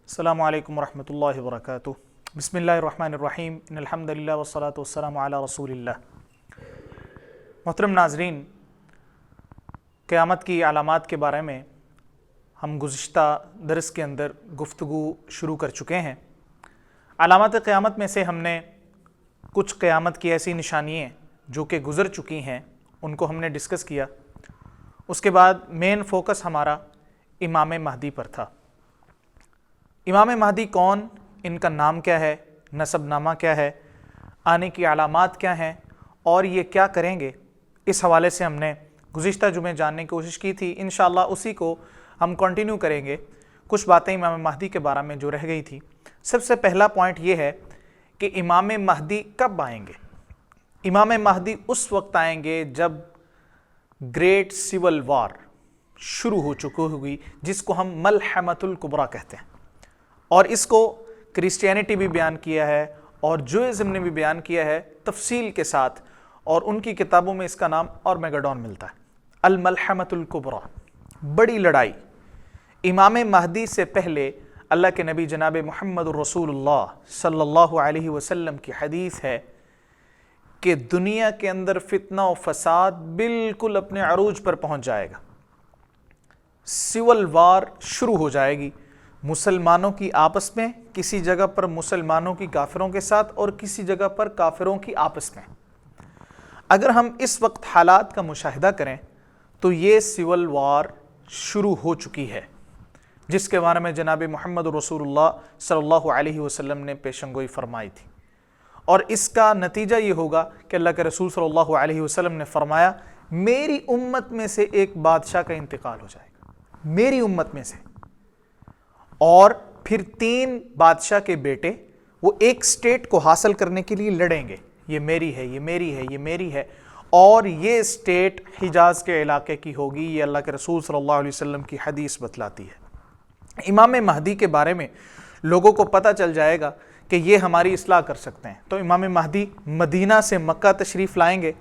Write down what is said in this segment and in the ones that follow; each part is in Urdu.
السلام علیکم ورحمۃ اللہ وبرکاتہ۔ بسم اللہ الرحمن الرحیم، ان الحمد للہ والصلاۃ والسلام علی رسول اللہ۔ محترم ناظرین، قیامت کی علامات کے بارے میں ہم گزشتہ درس کے اندر گفتگو شروع کر چکے ہیں۔ علامات قیامت میں سے ہم نے کچھ قیامت کی ایسی نشانیاں جو کہ گزر چکی ہیں ان کو ہم نے ڈسکس کیا۔ اس کے بعد مین فوکس ہمارا امام مہدی پر تھا۔ امام مہدی کون، ان کا نام کیا ہے، نسب نامہ کیا ہے، آنے کی علامات کیا ہیں اور یہ کیا کریں گے، اس حوالے سے ہم نے گزشتہ جمعے جاننے کی کوشش کی تھی۔ انشاءاللہ اسی کو ہم کنٹینیو کریں گے۔ کچھ باتیں امام مہدی کے بارے میں جو رہ گئی تھی۔ سب سے پہلا پوائنٹ یہ ہے کہ امام مہدی کب آئیں گے؟ امام مہدی اس وقت آئیں گے جب گریٹ سول وار شروع ہو چکی ہوگی، جس کو ہم ملحمۃ الکبریٰ کہتے ہیں، اور اس کو کرسچینٹی بھی بیان کیا ہے اور جوئزم نے بھی بیان کیا ہے تفصیل کے ساتھ، اور ان کی کتابوں میں اس کا نام آرمیگڈون ملتا ہے، الملحمۃ الکبریٰ، بڑی لڑائی۔ امام مہدی سے پہلے اللہ کے نبی جناب محمد الرسول اللہ صلی اللہ علیہ وسلم کی حدیث ہے کہ دنیا کے اندر فتنہ و فساد بالکل اپنے عروج پر پہنچ جائے گا، سول وار شروع ہو جائے گی، مسلمانوں کی آپس میں، کسی جگہ پر مسلمانوں کی کافروں کے ساتھ اور کسی جگہ پر کافروں کی آپس میں۔ اگر ہم اس وقت حالات کا مشاہدہ کریں تو یہ سول وار شروع ہو چکی ہے، جس کے بارے میں جناب محمد رسول اللہ صلی اللہ علیہ وسلم نے پیشن گوئی فرمائی تھی، اور اس کا نتیجہ یہ ہوگا کہ اللہ کے رسول صلی اللہ علیہ وسلم نے فرمایا میری امت میں سے ایک بادشاہ کا انتقال ہو جائے گا، میری امت میں سے، اور پھر 3 بادشاہ کے بیٹے وہ ایک سٹیٹ کو حاصل کرنے کے لیے لڑیں گے، یہ میری ہے، یہ میری ہے، یہ میری ہے، اور یہ سٹیٹ حجاز کے علاقے کی ہوگی۔ یہ اللہ کے رسول صلی اللہ علیہ وسلم کی حدیث بتلاتی ہے۔ امام مہدی کے بارے میں لوگوں کو پتہ چل جائے گا کہ یہ ہماری اصلاح کر سکتے ہیں، تو امام مہدی مدینہ سے مکہ تشریف لائیں گے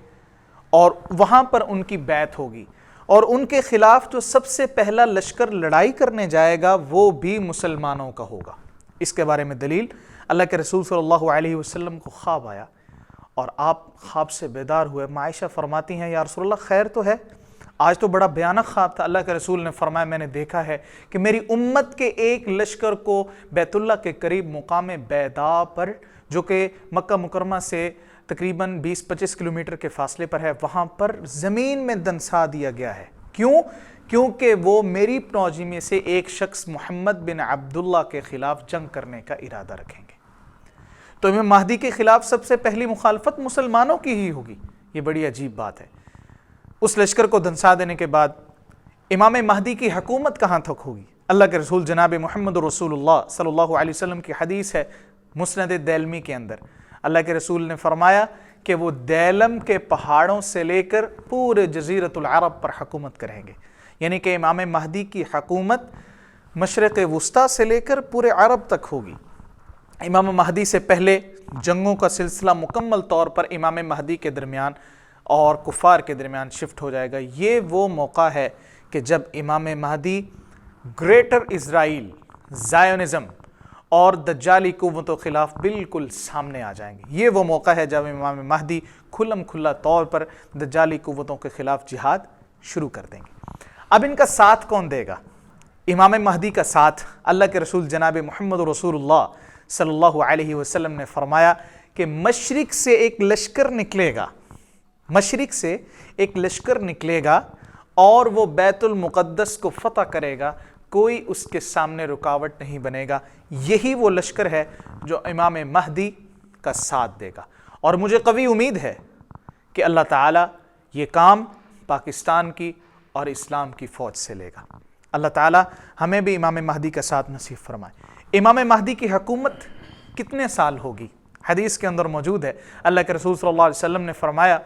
اور وہاں پر ان کی بیعت ہوگی، اور ان کے خلاف جو سب سے پہلا لشکر لڑائی کرنے جائے گا وہ بھی مسلمانوں کا ہوگا۔ اس کے بارے میں دلیل، اللہ کے رسول صلی اللہ علیہ وسلم کو خواب آیا اور آپ خواب سے بیدار ہوئے۔ عائشہ فرماتی ہیں یا رسول اللہ خیر تو ہے، آج تو بڑا بھیانک خواب تھا۔ اللہ کے رسول نے فرمایا میں نے دیکھا ہے کہ میری امت کے ایک لشکر کو بیت اللہ کے قریب مقام بیضاء پر، جو کہ مکہ مکرمہ سے تقریباً 20-25 کلومیٹر کے فاصلے پر ہے، وہاں پر زمین میں دنسا دیا گیا ہے۔ کیوں؟ کیونکہ وہ میری فوج میں سے ایک شخص محمد بن عبداللہ کے خلاف جنگ کرنے کا ارادہ رکھیں گے۔ تو امام مہدی کے خلاف سب سے پہلی مخالفت مسلمانوں کی ہی ہوگی۔ یہ بڑی عجیب بات ہے۔ اس لشکر کو دنسا دینے کے بعد امام مہدی کی حکومت کہاں تک ہوگی؟ اللہ کے رسول جناب محمد رسول اللہ صلی اللہ علیہ وسلم کی حدیث ہے مسند دیلمی کے اندر، اللہ کے رسول نے فرمایا کہ وہ دیلم کے پہاڑوں سے لے کر پورے جزیرۃ العرب پر حکومت کریں گے، یعنی کہ امام مہدی کی حکومت مشرق وسطیٰ سے لے کر پورے عرب تک ہوگی۔ امام مہدی سے پہلے جنگوں کا سلسلہ مکمل طور پر امام مہدی کے درمیان اور کفار کے درمیان شفٹ ہو جائے گا۔ یہ وہ موقع ہے کہ جب امام مہدی گریٹر اسرائیل، زائونزم اور دجالی قوتوں کے خلاف بالکل سامنے آ جائیں گے۔ یہ وہ موقع ہے جب امام مہدی کھلم کھلا طور پر دجالی قوتوں کے خلاف جہاد شروع کر دیں گے۔ اب ان کا ساتھ کون دے گا؟ امام مہدی کا ساتھ اللہ کے رسول جناب محمد رسول اللہ صلی اللہ علیہ وسلم نے فرمایا کہ مشرق سے ایک لشکر نکلے گا، مشرق سے ایک لشکر نکلے گا اور وہ بیت المقدس کو فتح کرے گا، کوئی اس کے سامنے رکاوٹ نہیں بنے گا۔ یہی وہ لشکر ہے جو امام مہدی کا ساتھ دے گا، اور مجھے قوی امید ہے کہ اللہ تعالیٰ یہ کام پاکستان کی اور اسلام کی فوج سے لے گا۔ اللہ تعالیٰ ہمیں بھی امام مہدی کا ساتھ نصیب فرمائے۔ امام مہدی کی حکومت کتنے سال ہوگی؟ حدیث کے اندر موجود ہے، اللہ کے رسول صلی اللہ علیہ وسلم نے فرمایا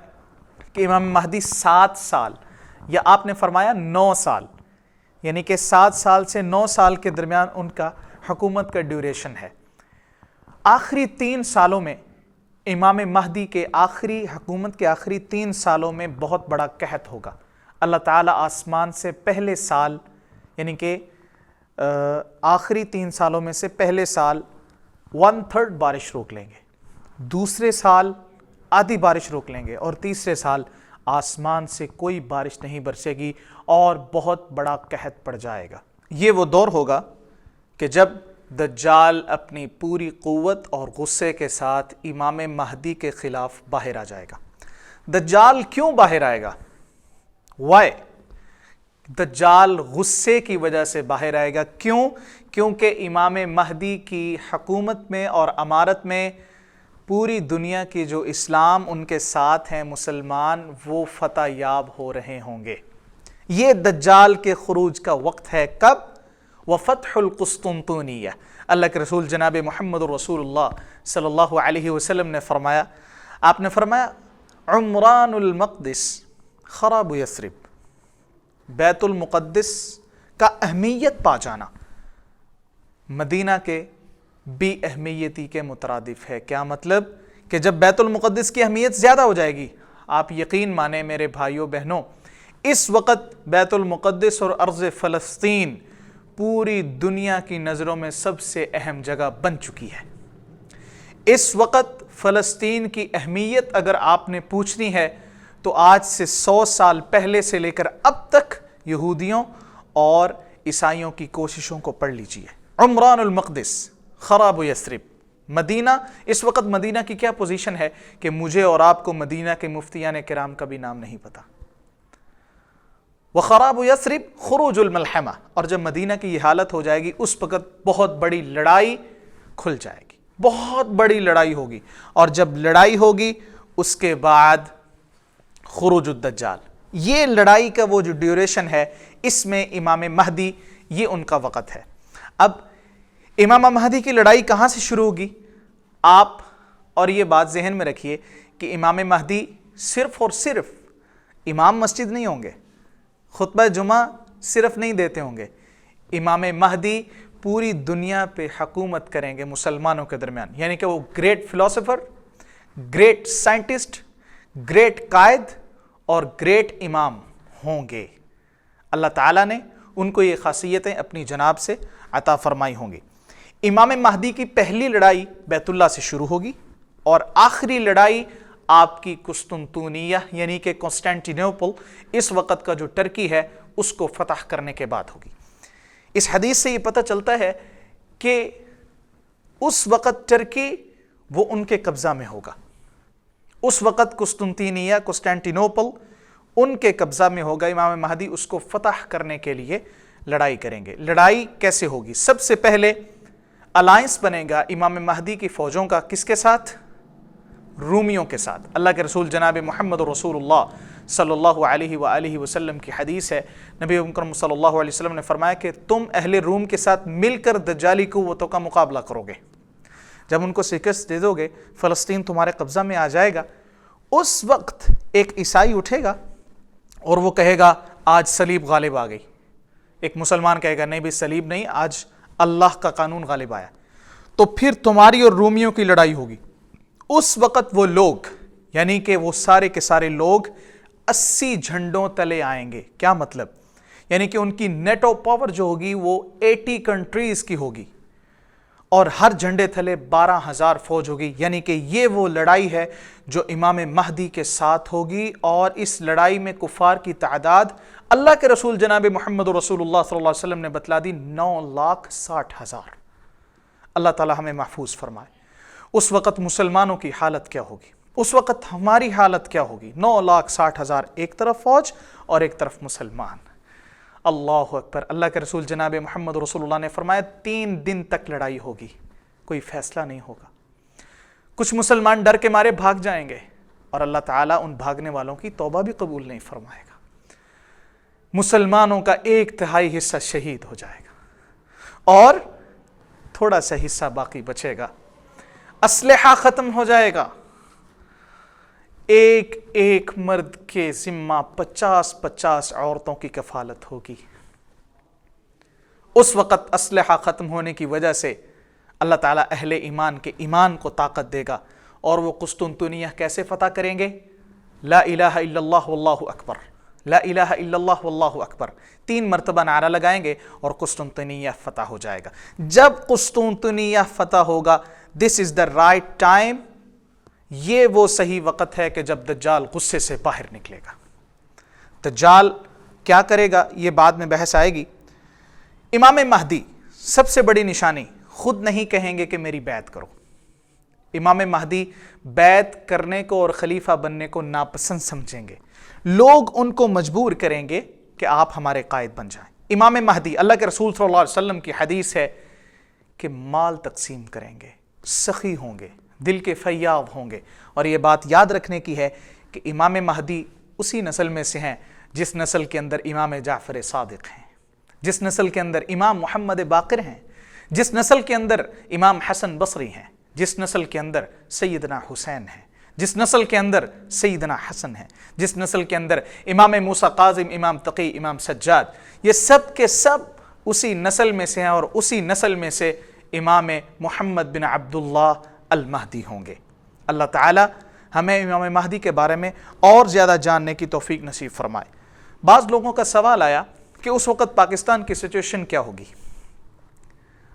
کہ امام مہدی 7 سال، یا آپ نے فرمایا 9 سال، یعنی کہ 7 سال سے 9 سال کے درمیان ان کا حکومت کا ڈیوریشن ہے۔ آخری 3 سالوں میں امام مہدی کے حکومت کے آخری 3 سالوں میں بہت بڑا قحط ہوگا۔ اللہ تعالیٰ آسمان سے پہلے سال، یعنی کہ آخری 3 سالوں میں سے پہلے سال 1/3 بارش روک لیں گے، دوسرے سال آدھی بارش روک لیں گے، اور تیسرے سال آسمان سے کوئی بارش نہیں برسے گی اور بہت بڑا قحط پڑ جائے گا۔ یہ وہ دور ہوگا کہ جب دجال اپنی پوری قوت اور غصے کے ساتھ امام مہدی کے خلاف باہر آ جائے گا۔ دجال کیوں باہر آئے گا؟ وائی؟ دجال غصے کی وجہ سے باہر آئے گا۔ کیوں؟ کیونکہ امام مہدی کی حکومت میں اور امارت میں پوری دنیا کی جو اسلام ان کے ساتھ ہیں مسلمان، وہ فتح یاب ہو رہے ہوں گے۔ یہ دجال کے خروج کا وقت ہے۔ کب؟ وفتح القسطنطنیہ۔ اللہ کے رسول جناب محمد رسول اللہ صلی اللہ علیہ وسلم نے فرمایا، آپ نے فرمایا عمران المقدس خراب یثرب، بیت المقدس کا اہمیت پا جانا مدینہ کے بے اہمیتی کے مترادف ہے۔ کیا مطلب؟ کہ جب بیت المقدس کی اہمیت زیادہ ہو جائے گی، آپ یقین مانیں میرے بھائیوں بہنوں، اس وقت بیت المقدس اور ارض فلسطین پوری دنیا کی نظروں میں سب سے اہم جگہ بن چکی ہے۔ اس وقت فلسطین کی اہمیت اگر آپ نے پوچھنی ہے تو آج سے 100 سال پہلے سے لے کر اب تک یہودیوں اور عیسائیوں کی کوششوں کو پڑھ لیجئے۔ عمران المقدس خراب یثرب، مدینہ۔ اس وقت مدینہ کی کیا پوزیشن ہے کہ مجھے اور آپ کو مدینہ کے مفتیان کرام کا بھی نام نہیں پتا۔ وخراب یثرب خروج الملحمہ، اور جب مدینہ کی یہ حالت ہو جائے گی اس وقت بہت بڑی لڑائی کھل جائے گی، بہت بڑی لڑائی ہوگی، اور جب لڑائی ہوگی اس کے بعد خروج الدجال۔ یہ لڑائی کا وہ جو ڈیوریشن ہے، اس میں امام مہدی، یہ ان کا وقت ہے۔ اب امام مہدی کی لڑائی کہاں سے شروع ہوگی؟ آپ اور یہ بات ذہن میں رکھیے کہ امام مہدی صرف اور صرف امام مسجد نہیں ہوں گے، خطبہ جمعہ صرف نہیں دیتے ہوں گے۔ امام مہدی پوری دنیا پہ حکومت کریں گے مسلمانوں کے درمیان، یعنی کہ وہ great philosopher, great scientist, great قائد اور گریٹ امام ہوں گے۔ اللہ تعالیٰ نے ان کو یہ خاصیتیں اپنی جناب سے عطا فرمائی ہوں گی۔ امام مہدی کی پہلی لڑائی بیت اللہ سے شروع ہوگی، اور آخری لڑائی آپ کی قسطنطنیہ یعنی کہ کنسٹینٹینوپل، اس وقت کا جو ٹرکی ہے، اس کو فتح کرنے کے بعد ہوگی۔ اس حدیث سے یہ پتہ چلتا ہے کہ اس وقت ٹرکی وہ ان کے قبضہ میں ہوگا، اس وقت قسطنطنیہ کنسٹینٹینوپل ان کے قبضہ میں ہوگا۔ امام مہدی اس کو فتح کرنے کے لیے لڑائی کریں گے۔ لڑائی کیسے ہوگی؟ سب سے پہلے الائنس بنے گا امام مہدی کی فوجوں کا، کس کے ساتھ؟ رومیوں کے ساتھ۔ اللہ کے رسول جناب محمد رسول اللہ صلی اللہ علیہ وآلہ وسلم کی حدیث ہے، نبی اکرم صلی اللہ علیہ وسلم نے فرمایا کہ تم اہل روم کے ساتھ مل کر دجالی قوتوں کا مقابلہ کرو گے۔ جب ان کو شکست دے دو گے، فلسطین تمہارے قبضہ میں آ جائے گا۔ اس وقت ایک عیسائی اٹھے گا اور وہ کہے گا آج صلیب غالب آ گئی۔ ایک مسلمان کہے گا نہیں بھی صلیب نہیں، آج اللہ کا قانون غالب آیا۔ تو پھر تمہاری اور رومیوں کی لڑائی ہوگی۔ اس وقت وہ لوگ، یعنی کہ وہ سارے کے سارے لوگ 80 جھنڈوں تلے آئیں گے۔ کیا مطلب؟ یعنی کہ ان کی نیٹو پاور جو ہوگی وہ 80 کنٹریز کی ہوگی، اور ہر جھنڈے تھلے 12,000 فوج ہوگی۔ یعنی کہ یہ وہ لڑائی ہے جو امام مہدی کے ساتھ ہوگی، اور اس لڑائی میں کفار کی تعداد اللہ کے رسول جناب محمد رسول اللہ صلی اللہ علیہ وسلم نے بتلا دی 9,60,000۔ اللہ تعالی ہمیں محفوظ فرمائے۔ اس وقت مسلمانوں کی حالت کیا ہوگی؟ اس وقت ہماری حالت کیا ہوگی؟ 9,60,000 ایک طرف فوج اور ایک طرف مسلمان۔ اللہ اکبر۔ اللہ کے رسول جناب محمد رسول اللہ نے فرمایا 3 دن تک لڑائی ہوگی، کوئی فیصلہ نہیں ہوگا۔ کچھ مسلمان ڈر کے مارے بھاگ جائیں گے، اور اللہ تعالیٰ ان بھاگنے والوں کی توبہ بھی قبول نہیں فرمائے گا۔ مسلمانوں کا 1/3 حصہ شہید ہو جائے گا، اور تھوڑا سا حصہ باقی بچے گا۔ اسلحہ ختم ہو جائے گا۔ ایک ایک مرد کے ذمہ 50 عورتوں کی کفالت ہوگی۔ اس وقت اسلحہ ختم ہونے کی وجہ سے اللہ تعالیٰ اہل ایمان کے ایمان کو طاقت دے گا، اور وہ قسطنطنیہ کیسے فتح کریں گے؟ لا الہ الا اللہ واللہ اکبر، لا الہ الا اللہ واللہ اکبر 3 مرتبہ نعرہ لگائیں گے اور قسطنطنیہ فتح ہو جائے گا۔ جب قسطنطنیہ فتح ہوگا دس از دا رائٹ ٹائم، یہ وہ صحیح وقت ہے کہ جب دجال غصے سے باہر نکلے گا۔ دجال کیا کرے گا یہ بعد میں بحث آئے گی۔ امام مہدی سب سے بڑی نشانی، خود نہیں کہیں گے کہ میری بیعت کرو۔ امام مہدی بیعت کرنے کو اور خلیفہ بننے کو ناپسند سمجھیں گے، لوگ ان کو مجبور کریں گے کہ آپ ہمارے قائد بن جائیں۔ امام مہدی، اللہ کے رسول صلی اللہ علیہ وسلم کی حدیث ہے کہ مال تقسیم کریں گے، سخی ہوں گے، دل کے فیاض ہوں گے، اور یہ بات یاد رکھنے کی ہے کہ امام مہدی اسی نسل میں سے ہیں جس نسل کے اندر امام جعفر صادق ہیں، جس نسل کے اندر امام محمد باقر ہیں، جس نسل کے اندر امام حسن بصری ہیں، جس نسل کے اندر سیدنا حسین ہیں، جس نسل کے اندر سیدنا حسن ہیں، جس نسل کے اندر امام موسیٰ کاظم، امام تقی، امام سجاد، یہ سب کے سب اسی نسل میں سے ہیں، اور اسی نسل میں سے امام محمد بن عبداللہ المہدی ہوں گے۔ اللہ تعالی ہمیں امام مہدی کے بارے میں اور زیادہ جاننے کی توفیق نصیب فرمائے۔ بعض لوگوں کا سوال آیا کہ اس وقت پاکستان کی سچویشن کیا ہوگی۔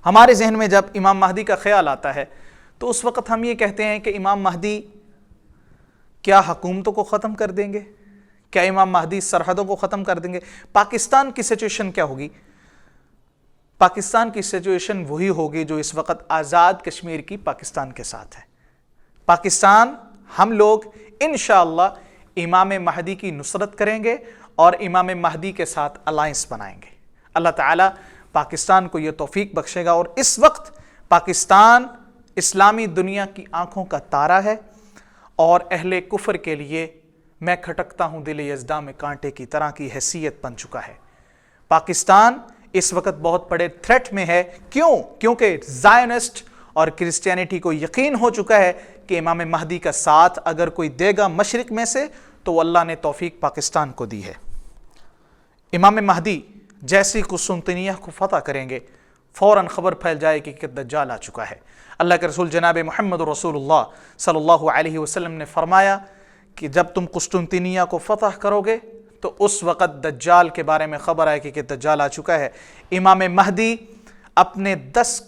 ہمارے ذہن میں جب امام مہدی کا خیال آتا ہے تو اس وقت ہم یہ کہتے ہیں کہ امام مہدی کیا حکومتوں کو ختم کر دیں گے؟ کیا امام مہدی سرحدوں کو ختم کر دیں گے؟ پاکستان کی سچویشن کیا ہوگی؟ پاکستان کی سچویشن وہی ہوگی جو اس وقت آزاد کشمیر کی پاکستان کے ساتھ ہے۔ پاکستان ہم لوگ انشاءاللہ امام مہدی کی نصرت کریں گے اور امام مہدی کے ساتھ الائنس بنائیں گے۔ اللہ تعالیٰ پاکستان کو یہ توفیق بخشے گا، اور اس وقت پاکستان اسلامی دنیا کی آنکھوں کا تارا ہے، اور اہل کفر کے لیے میں کھٹکتا ہوں دل یزداں میں کانٹے کی طرح کی حیثیت بن چکا ہے۔ پاکستان اس وقت بہت بڑے تھریٹ میں ہے۔ کیونکہ زائنسٹ اور کرسچینٹی کو یقین ہو چکا ہے کہ امام مہدی کا ساتھ اگر کوئی دے گا مشرق میں سے تو اللہ نے توفیق پاکستان کو دی ہے۔ امام مہدی جیسی قسطنطنیہ کو فتح کریں گے فوراً خبر پھیل جائے گی کہ دجال آ چکا ہے۔ اللہ کے رسول جناب محمد رسول اللہ صلی اللہ علیہ وسلم نے فرمایا کہ جب تم قسطنطنیہ کو فتح کرو گے تو اس وقت دجال کے بارے میں خبر آئے گی کہ دجال آ چکا ہے۔ امام مہدی اپنے 10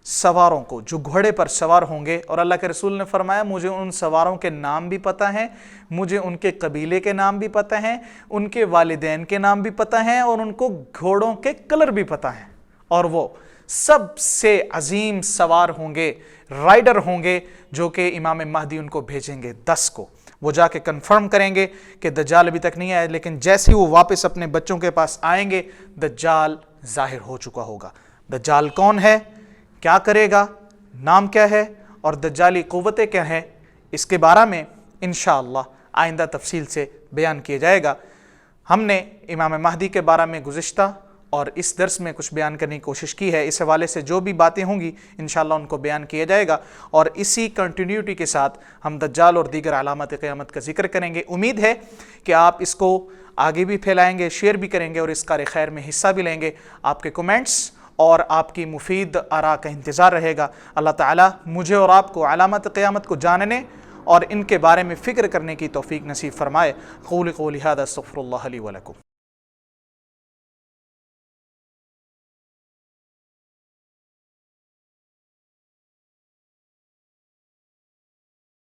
سواروں کو جو گھوڑے پر سوار ہوں گے، اور اللہ کے رسول نے فرمایا مجھے ان سواروں کے نام بھی پتہ ہیں، مجھے ان کے قبیلے کے نام بھی پتہ ہیں، ان کے والدین کے نام بھی پتہ ہیں، اور ان کو گھوڑوں کے کلر بھی پتہ ہیں، اور وہ سب سے عظیم سوار ہوں گے، رائڈر ہوں گے، جو کہ امام مہدی ان کو بھیجیں گے 10 کو۔ وہ جا کے کنفرم کریں گے کہ دجال ابھی تک نہیں آیا، لیکن جیسے وہ واپس اپنے بچوں کے پاس آئیں گے دجال ظاہر ہو چکا ہوگا۔ دجال کون ہے، کیا کرے گا، نام کیا ہے، اور دجالی قوتیں کیا ہیں، اس کے بارے میں انشاءاللہ آئندہ تفصیل سے بیان کیا جائے گا۔ ہم نے امام مہدی کے بارے میں گزشتہ اور اس درس میں کچھ بیان کرنے کی کوشش کی ہے، اس حوالے سے جو بھی باتیں ہوں گی انشاءاللہ ان کو بیان کیا جائے گا، اور اسی کنٹینیوٹی کے ساتھ ہم دجال اور دیگر علامات قیامت کا ذکر کریں گے۔ امید ہے کہ آپ اس کو آگے بھی پھیلائیں گے، شیئر بھی کریں گے، اور اس کار خیر میں حصہ بھی لیں گے۔ آپ کے کومنٹس اور آپ کی مفید آراء کا انتظار رہے گا۔ اللہ تعالیٰ مجھے اور آپ کو علامات قیامت کو جاننے اور ان کے بارے میں فکر کرنے کی توفیق نصیب فرمائے۔ قولی ھذا استغفر اللہ لی ولکم۔